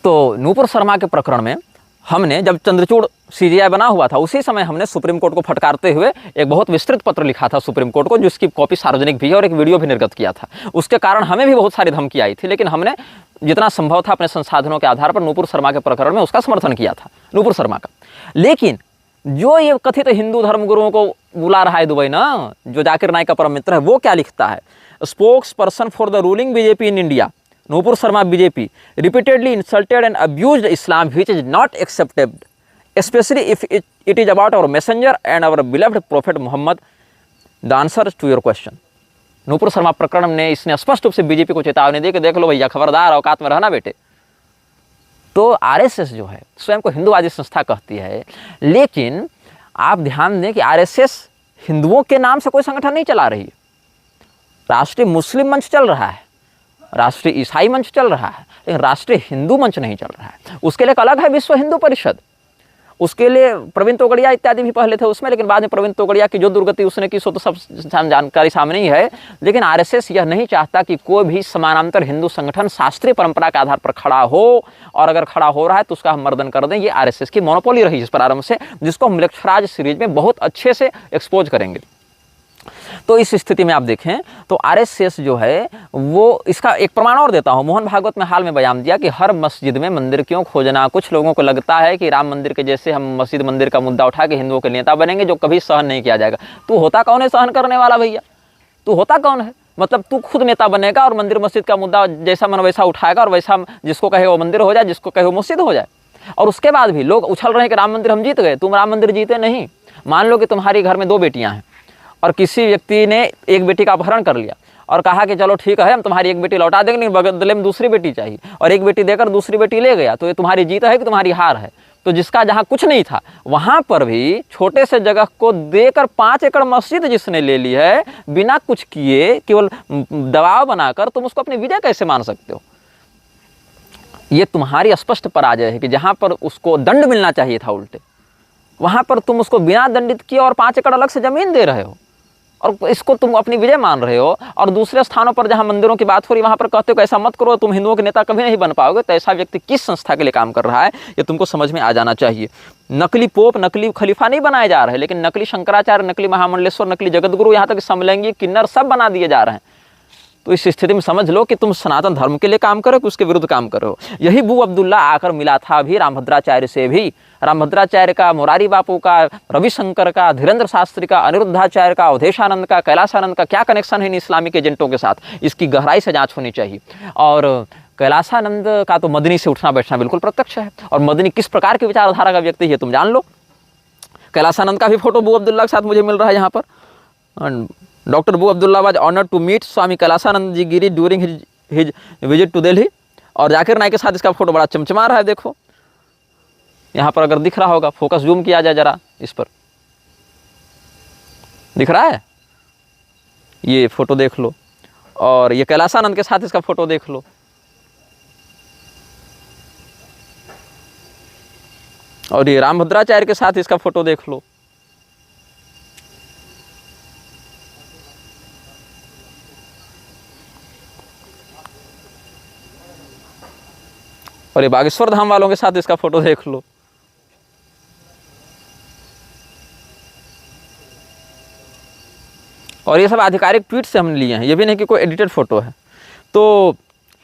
[SPEAKER 1] तो नूपुर शर्मा के प्रकरण में हमने, जब चंद्रचूड़ सीजीआई बना हुआ था उसी समय हमने सुप्रीम कोर्ट को फटकारते हुए एक बहुत विस्तृत पत्र लिखा था सुप्रीम कोर्ट को, जिसकी कॉपी सार्वजनिक भी है और एक वीडियो भी निर्गत किया था। उसके कारण हमें भी बहुत सारी धमकी आई थी, लेकिन हमने जितना संभव था अपने संसाधनों के आधार पर नूपुर शर्मा के प्रकरण में उसका समर्थन किया था, नूपुर शर्मा का। लेकिन जो ये कथित हिंदू धर्म गुरुओं को बुला रहा है दुबई ना, जो जाकिर नाइक का परम मित्र है, वो क्या लिखता है? Spokes person for the ruling BJP in India, Nupur Sharma BJP, repeatedly insulted and abused Islam, which is not acceptable, especially if it is about our messenger and our beloved Prophet Muhammad. The answer to your question. Nupur Sharma प्रकरण ने इसने स्पष्ट रूप से बीजेपी को चेतावनी दी कि देख लो भैया, खबरदार, औकात में रहना बेटे। तो आरएसएस जो है स्वयं को हिंदूवादी संस्था कहती है, लेकिन आप ध्यान दें कि आरएसएस हिंदुओं के नाम से कोई संगठन नहीं चला रही है। राष्ट्रीय मुस्लिम मंच चल रहा है, राष्ट्रीय ईसाई मंच चल रहा है, लेकिन राष्ट्रीय हिंदू मंच नहीं चल रहा है। उसके लिए एक अलग है विश्व हिंदू परिषद, उसके लिए प्रवीण तोगड़िया इत्यादि भी पहले थे उसमें, लेकिन बाद में प्रवीण तोगड़िया की जो दुर्गति उसने की सो तो सब जानकारी सामने ही है। लेकिन आरएसएस यह नहीं चाहता कि कोई भी समानांतर हिंदू संगठन शास्त्रीय परंपरा के आधार पर खड़ा हो, और अगर खड़ा हो रहा है तो उसका हम मर्दन कर दें। ये आरएसएस की मोनोपोली रही इस प्रारंभ से, जिसको हम लेक्चराज सीरीज में बहुत अच्छे से एक्सपोज करेंगे। तो इस स्थिति में आप देखें तो आरएसएस जो है वो, इसका एक प्रमाण और देता हूं। मोहन भागवत में हाल में बयान दिया कि हर मस्जिद में मंदिर क्यों खोजना। कुछ लोगों को लगता है कि राम मंदिर के जैसे हम मस्जिद मंदिर का मुद्दा उठा के हिंदुओं के नेता बनेंगे, जो कभी सहन नहीं किया जाएगा। तू होता कौन है सहन करने वाला भैया? तू होता कौन है? मतलब तू खुद नेता बनेगा और मंदिर मस्जिद का मुद्दा जैसा मन वैसा उठाएगा, और वैसा जिसको कहे वो मंदिर हो जाए, जिसको कहे वो मस्जिद हो जाए। और उसके बाद भी लोग उछल रहे हैं कि राम मंदिर हम जीत गए। तुम राम मंदिर जीते नहीं। मान लो कि तुम्हारे घर में 2 बेटियां हैं और किसी व्यक्ति ने एक बेटी का अपहरण कर लिया और कहा कि चलो ठीक है हम तुम्हारी एक बेटी लौटा देंगे, लेकिन बदले में दूसरी बेटी चाहिए, और एक बेटी देकर दूसरी बेटी ले गया। तो ये तुम्हारी जीत है कि तुम्हारी हार है? तो जिसका जहाँ कुछ नहीं था वहाँ पर भी छोटे से जगह को देकर 5 एकड़ मस्जिद जिसने ले ली है बिना कुछ किए, केवल दबाव बनाकर, तुम उसको अपनी विजय कैसे मान सकते हो? ये तुम्हारी स्पष्ट पराजय है कि जहाँ पर उसको दंड मिलना चाहिए था उल्टे, वहाँ पर तुम उसको बिना दंडित किए और 5 एकड़ अलग से जमीन दे रहे हो, और इसको तुम अपनी विजय मान रहे हो। और दूसरे स्थानों पर जहां मंदिरों की बात हो रही वहां पर कहते हो कि ऐसा मत करो, तुम हिंदुओं के नेता कभी नहीं बन पाओगे। तो ऐसा व्यक्ति किस संस्था के लिए काम कर रहा है ये तुमको समझ में आ जाना चाहिए। नकली पोप, नकली खलीफा नहीं बनाए जा रहे, लेकिन नकली शंकराचार्य, नकली महामंडलेश्वर, नकली जगतगुरु, यहाँ तक समलैंगी किन्नर सब बना दिए जा रहे हैं। तो इस स्थिति में समझ लो कि तुम सनातन धर्म के लिए काम करो कि उसके विरुद्ध काम करो। यही बू अब्दुल्ला आकर मिला था अभी रामभद्राचार्य से भी। रामभद्राचार्य का, मुरारी बापू का, रविशंकर का, धीरेन्द्र शास्त्री का, अनिरुद्धाचार्य का, अवधेशानंद का, कैलासानंद का क्या कनेक्शन है इन इस्लामिक एजेंटों के साथ, इसकी गहराई से जांच होनी चाहिए। और कैलासानंद का तो मदनी से उठना बैठना बिल्कुल प्रत्यक्ष है, और मदनी किस प्रकार की विचारधारा का व्यक्ति है तुम जान लो। कैलासानंद का भी फोटो बू अब्दुल्ला के साथ मुझे मिल रहा है यहाँ पर। Doctor Bu Abdullah was honoured to meet Swami Kailashananda ji Giri during his visit to Delhi. और जाकिर नाइक के साथ इसका फोटो बड़ा चमचमा रहा है, देखो यहाँ पर अगर दिख रहा होगा, फोकस जूम किया जाए जरा, इस पर दिख रहा है, ये फोटो देख लो, और ये कैलासानंद के साथ इसका फोटो देख लो। और ये रामभद्राचार्य के साथ इसका फोटो देख लो। और ये बागेश्वर धाम वालों के साथ इसका फोटो देख लो। और ये सब आधिकारिक ट्वीट से हमने लिए हैं, ये भी नहीं कि कोई एडिटेड फोटो है। तो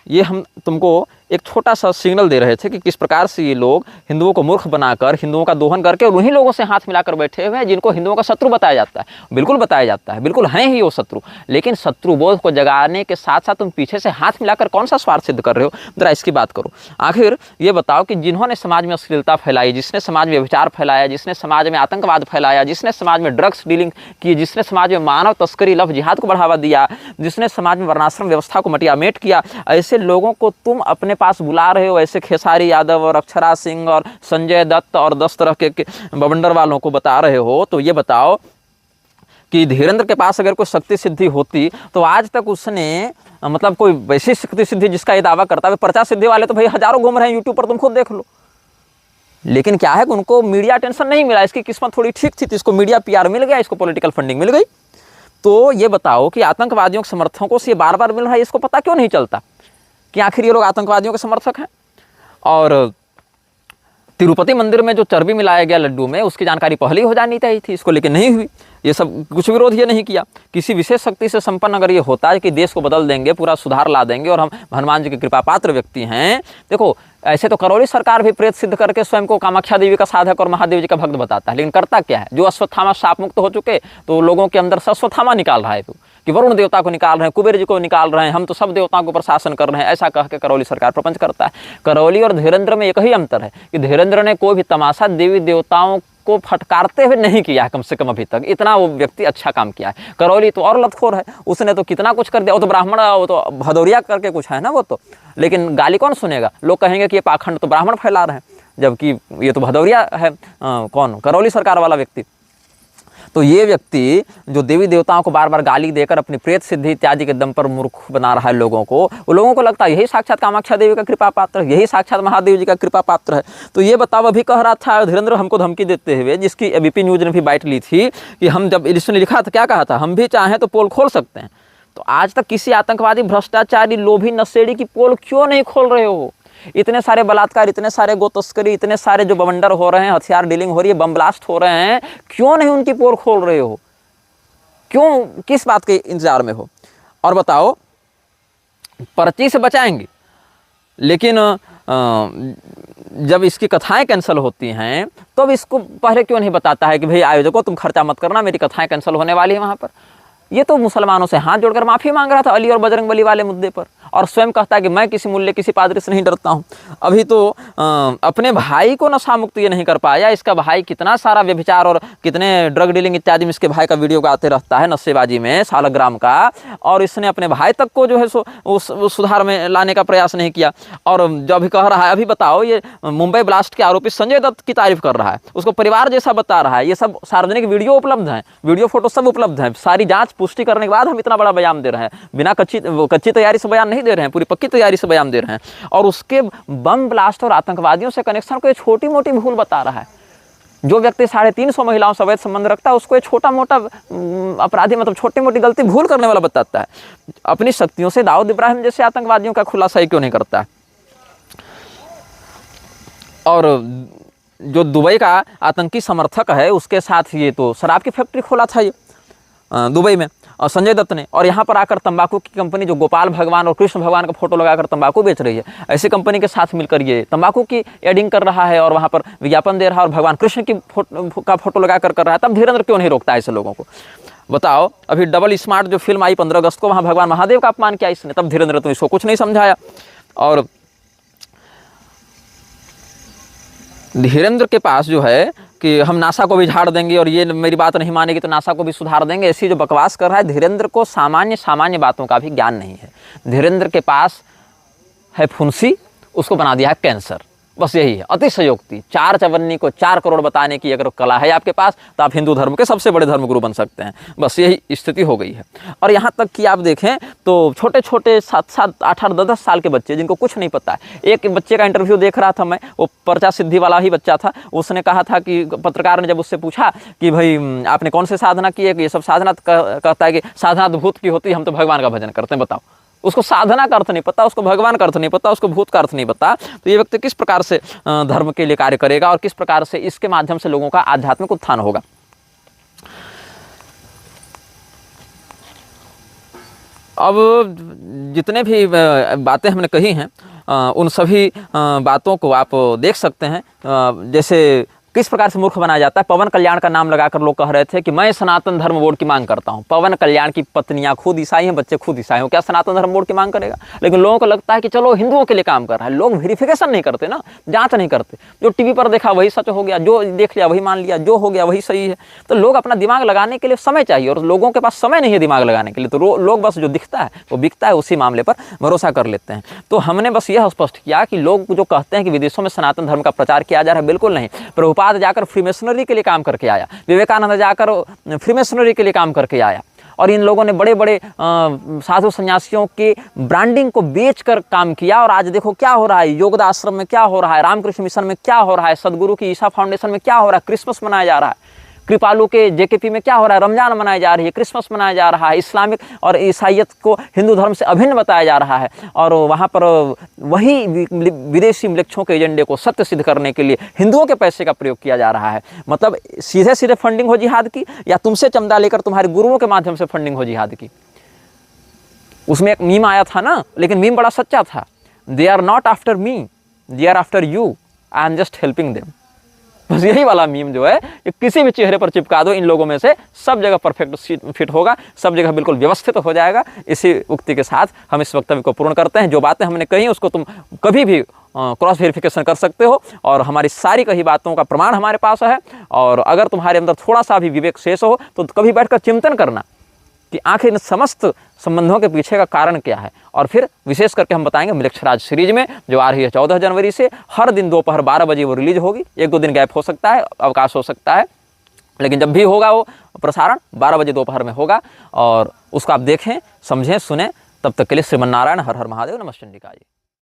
[SPEAKER 1] ये हम तुमको एक छोटा सा सिग्नल दे रहे थे कि किस प्रकार से ये लोग हिंदुओं को मूर्ख बनाकर, हिंदुओं का दोहन करके, और उन्हीं लोगों से हाथ मिलाकर बैठे हुए हैं जिनको हिंदुओं का शत्रु बताया जाता है। बिल्कुल बताया जाता है, बिल्कुल हैं ही वो शत्रु, लेकिन शत्रु बोध को जगाने के साथ साथ तुम पीछे से हाथ मिलाकर कौन सा स्वार्थ सिद्ध कर रहे हो, जरा इसकी बात करो। आखिर ये बताओ कि जिन्होंने समाज में अश्लीलता फैलाई, जिसने समाज में व्यभिचार फैलाया, जिसने समाज में आतंकवाद फैलाया, जिसने समाज में ड्रग्स डीलिंग की, जिसने समाज में मानव तस्करी, लव जिहाद को बढ़ावा दिया, जिसने समाज में वर्णाश्रम व्यवस्था को मटियामेट किया, ऐसे लोगों को तुम अपने पास बुला रहे हो। ऐसे खेसारी यादव और अक्षरा सिंह और संजय दत्त और 10 तरह के बवंडर वालों को बता रहे हो। तो ये बताओ कि धीरेन्द्र के पास अगर कोई शक्ति सिद्धि होती तो आज तक उसने, मतलब कोई वैसी शक्ति सिद्धि जिसका ये दावा करता है, पर्चा सिद्धि वाले तो भाई हजारों घूम रहे हैं यूट्यूब पर, तुम खुद देख लो। लेकिन क्या है कि उनको मीडिया अटेंशन नहीं मिला, इसकी किस्मत थोड़ी ठीक थी तो इसको मीडिया PR मिल गया, इसको पॉलिटिकल फंडिंग मिल गई। तो ये बताओ कि आतंकवादियों के समर्थकों से ये बार बार मिल रहा है, इसको पता क्यों नहीं चलता कि आखिर ये लोग आतंकवादियों के समर्थक हैं। और तिरुपति मंदिर में जो चर्बी मिलाया गया लड्डू में, उसकी जानकारी पहले ही हो जानी चाहिए थी, इसको लेकिन नहीं हुई। ये सब कुछ विरोध ये नहीं किया। किसी विशेष शक्ति से संपन्न अगर ये होता है कि देश को बदल देंगे, पूरा सुधार ला देंगे और हम हनुमान जी के कृपा पात्र व्यक्ति हैं। देखो ऐसे तो करौली सरकार भी प्रेत सिद्ध करके स्वयं को कामाख्या देवी का साधक और महादेव जी का भक्त बताता है, लेकिन करता क्या है? जो अश्वत्थामा शाप मुक्त हो चुके तो लोगों के अंदर से अश्वत्थामा निकाल रहा है कि वरुण देवता को निकाल रहे हैं, कुबेर जी को निकाल रहे हैं, हम तो सब देवताओं को प्रशासन कर रहे हैं, ऐसा कह के करौली सरकार प्रपंच करता है। करौली और धीरेन्द्र में एक ही अंतर है कि धीरेन्द्र ने कोई भी तमाशा देवी देवताओं को फटकारते हुए नहीं किया है, कम से कम अभी तक। इतना वो व्यक्ति अच्छा काम किया है। करौली तो और लतखोर है, उसने तो कितना कुछ कर दिया। वो तो ब्राह्मण, वो तो भदौरिया करके कुछ है ना वो तो, लेकिन गाली कौन सुनेगा? लोग कहेंगे कि ये पाखंड तो ब्राह्मण फैला रहे हैं, जबकि ये तो भदौरिया है। कौन? करौली सरकार वाला व्यक्ति। तो ये व्यक्ति जो देवी देवताओं को बार बार गाली देकर अपनी प्रेत सिद्धि इत्यादि के दम पर मूर्ख बना रहा है लोगों को, वो लोगों को लगता है यही साक्षात कामाख्या देवी का कृपा पात्र है, यही साक्षात महादेव जी का कृपा पात्र है। तो ये बताओ, अभी कह रहा था धीरेन्द्र हमको धमकी देते हुए, जिसकी एबीपी न्यूज़ ने भी बाइट ली थी कि हम जब इसने लिखा था, क्या कहा था, हम भी चाहें तो पोल खोल सकते हैं। तो आज तक किसी आतंकवादी, भ्रष्टाचारी, लोभी, नशेड़ी की पोल क्यों नहीं खोल रहे हो? इतने सारे बलात्कार, इतने सारे गो तस्करी, इतने सारे जो बवंडर हो रहे हैं, हथियार डीलिंग हो रही है, बम ब्लास्ट हो रहे हैं, क्यों नहीं उनकी पोल खोल रहे हो? क्यों, किस बात के इंतजार में हो? और बताओ, पर्ची से बचाएंगे, लेकिन जब इसकी कथाएं कैंसिल होती हैं तो अब इसको पहले क्यों नहीं बताता है कि भाई आयोजकों तुम खर्चा मत करना, मेरी कथाएं कैंसिल होने वाली है वहाँ पर। ये तो मुसलमानों से हाथ जोड़कर माफ़ी मांग रहा था अली और बजरंगबली वाले मुद्दे पर, और स्वयं कहता है कि मैं किसी मूल्य, किसी पादरी से नहीं डरता हूँ। अभी तो अपने भाई को नशा मुक्त ये नहीं कर पाया। इसका भाई कितना सारा व्यभिचार और कितने ड्रग डीलिंग इत्यादि में इसके भाई का वीडियो आते रहता है, नशेबाजी में, सालग्राम का, और इसने अपने भाई तक को जो है सो उस सुधार में लाने का प्रयास नहीं किया। और जो अभी कह रहा है, अभी बताओ, ये मुंबई ब्लास्ट के आरोपी संजय दत्त की तारीफ कर रहा है, उसको परिवार जैसा बता रहा है। ये सब सार्वजनिक वीडियो उपलब्ध हैं, वीडियो फोटो सब उपलब्ध हैं। सारी जाँच पुष्टि करने के बाद हम इतना बड़ा बयान दे रहे हैं, बिना कच्ची तैयारी से बयान नहीं दे रहे हैं, पूरी पक्की तैयारी से बयान दे रहे हैं। और उसके बम ब्लास्ट और आतंकवादियों से कनेक्शन को ये छोटी मोटी भूल बता रहा है। जो व्यक्ति 350 महिलाओं से अवैध संबंध रखता है, उसको ये छोटा मोटा अपराधी, मतलब छोटी मोटी गलती भूल करने वाला बताता है। अपनी शक्तियों से दाऊद इब्राहिम जैसे आतंकवादियों का खुलासा ही क्यों नहीं करता है? और जो दुबई का आतंकी समर्थक है, उसके साथ ये तो शराब की फैक्ट्री खोला था ये दुबई में, संजय दत्त ने, और यहाँ पर आकर तंबाकू की कंपनी जो गोपाल भगवान और कृष्ण भगवान का फोटो लगाकर तंबाकू बेच रही है, ऐसी कंपनी के साथ मिलकर ये तंबाकू की एडिंग कर रहा है और वहाँ पर विज्ञापन दे रहा है और भगवान कृष्ण की फोटो लगाकर कर रहा है, तब धीरेन्द्र क्यों नहीं रोकता ऐसे लोगों को? बताओ। अभी डबल स्मार्ट जो फिल्म आई 15 अगस्त को, वहाँ भगवान महादेव का अपमान किया इसने, तब धीरेन्द्र तो इसको कुछ नहीं समझाया। और धीरेन्द्र के पास जो है कि हम नासा को भी झाड़ देंगे और ये मेरी बात नहीं मानेगी तो नासा को भी सुधार देंगे, ऐसी जो बकवास कर रहा है, धीरेन्द्र को सामान्य बातों का भी ज्ञान नहीं है। धीरेन्द्र के पास है फुंसी, उसको बना दिया है कैंसर, बस यही है अतिशयोक्ति। 4 चवन्नी को 4 करोड़ बताने की अगर कला है आपके पास तो आप हिंदू धर्म के सबसे बड़े धर्मगुरु बन सकते हैं, बस यही स्थिति हो गई है। और यहाँ तक कि आप देखें तो छोटे छोटे 7-7, 8-8, 10-10 साल के बच्चे जिनको कुछ नहीं पता है। एक बच्चे का इंटरव्यू देख रहा था मैं, वो पर्चा सिद्धि वाला ही बच्चा था, उसने कहा था कि पत्रकार ने जब उससे पूछा कि भाई आपने कौन से साधना की है, कि ये सब साधना, कहता है कि साधना तो भूत की होती है, हम तो भगवान का भजन करते हैं। बताओ, उसको साधना का अर्थ नहीं पता, उसको भगवान का अर्थ नहीं पता, उसको भूत का अर्थ नहीं पता, तो ये व्यक्ति किस प्रकार से धर्म के लिए कार्य करेगा और किस प्रकार से इसके माध्यम से लोगों का आध्यात्मिक उत्थान होगा। अब जितने भी बातें हमने कही हैं उन सभी बातों को आप देख सकते हैं। जैसे किस प्रकार से मूर्ख बनाया जाता है। पवन कल्याण का नाम लगाकर लोग कह रहे थे कि मैं सनातन धर्म बोर्ड की मांग करता हूं। पवन कल्याण की पत्नियां खुद ईसाई हैं, बच्चे खुद ईसाई हैं, क्या सनातन धर्म बोर्ड की मांग करेगा? लेकिन लोगों को लगता है कि चलो हिंदुओं के लिए काम कर रहा है। लोग वेरिफिकेशन नहीं करते ना, जांच नहीं करते। जो टीवी पर देखा वही सच हो गया, जो देख लिया वही मान लिया, जो हो गया वही सही है। तो लोग अपना दिमाग लगाने के लिए समय चाहिए और लोगों के पास समय नहीं है दिमाग लगाने के लिए, तो लोग बस जो दिखता है वो बिकता है, उसी मामले पर भरोसा कर लेते हैं। तो हमने बस यह स्पष्ट किया कि लोग जो कहते हैं कि विदेशों में सनातन धर्म का प्रचार किया जा रहा है, बिल्कुल नहीं। प्रभुपाद जाकर फ्रीमेसनरी के लिए काम करके आया, विवेकानंद जाकर फ्रीमेसनरी के लिए काम करके आया, और इन लोगों ने बड़े बड़े साधु सन्यासियों के ब्रांडिंग को बेचकर काम किया। और आज देखो क्या हो रहा है, योगदा आश्रम में क्या हो रहा है, रामकृष्ण मिशन में क्या हो रहा है, सदगुरु की ईशा फाउंडेशन में क्या हो रहा है, क्रिसमस मनाया जा रहा है, कृपालु के जेकेपी में क्या हो रहा है, रमजान मनाई जा रही है, क्रिसमस मनाया जा रहा है, इस्लामिक और ईसाइयत को हिंदू धर्म से अभिन्न बताया जा रहा है। और वहाँ पर वही विदेशी मिलक्षों के एजेंडे को सत्य सिद्ध करने के लिए हिंदुओं के पैसे का प्रयोग किया जा रहा है। मतलब सीधे सीधे फंडिंग हो जिहाद की, या तुमसे चंदा लेकर तुम्हारे गुरुओं के माध्यम से फंडिंग हो जिहाद की। उसमें एक मीम आया था ना, लेकिन मीम बड़ा सच्चा था। They are not after me, they are after you, I am just helping them. बस यही वाला मीम जो है ये किसी भी चेहरे पर चिपका दो, इन लोगों में से सब जगह परफेक्ट फिट होगा, सब जगह बिल्कुल व्यवस्थित हो जाएगा। इसी उक्ति के साथ हम इस वक्तव्य को पूर्ण करते हैं। जो बातें हमने कही उसको तुम कभी भी क्रॉस वेरिफिकेशन कर सकते हो, और हमारी सारी कही बातों का प्रमाण हमारे पास है। और अगर तुम्हारे अंदर थोड़ा सा भी विवेक शेष हो तो कभी बैठकर चिंतन करना कि आखिर इन समस्त संबंधों के पीछे का कारण क्या है। और फिर विशेष करके हम बताएंगे मृक्षराज सीरीज में, जो आ रही है 14 जनवरी से, हर दिन दोपहर 12 बजे वो रिलीज होगी। 1-2 दिन गैप हो सकता है, अवकाश हो सकता है, लेकिन जब भी होगा वो प्रसारण 12 बजे दोपहर में होगा। और उसको आप देखें, समझें, सुने। तब तक के लिए श्रीमन नारायण, हर हर महादेव, नमः चंडिका जी।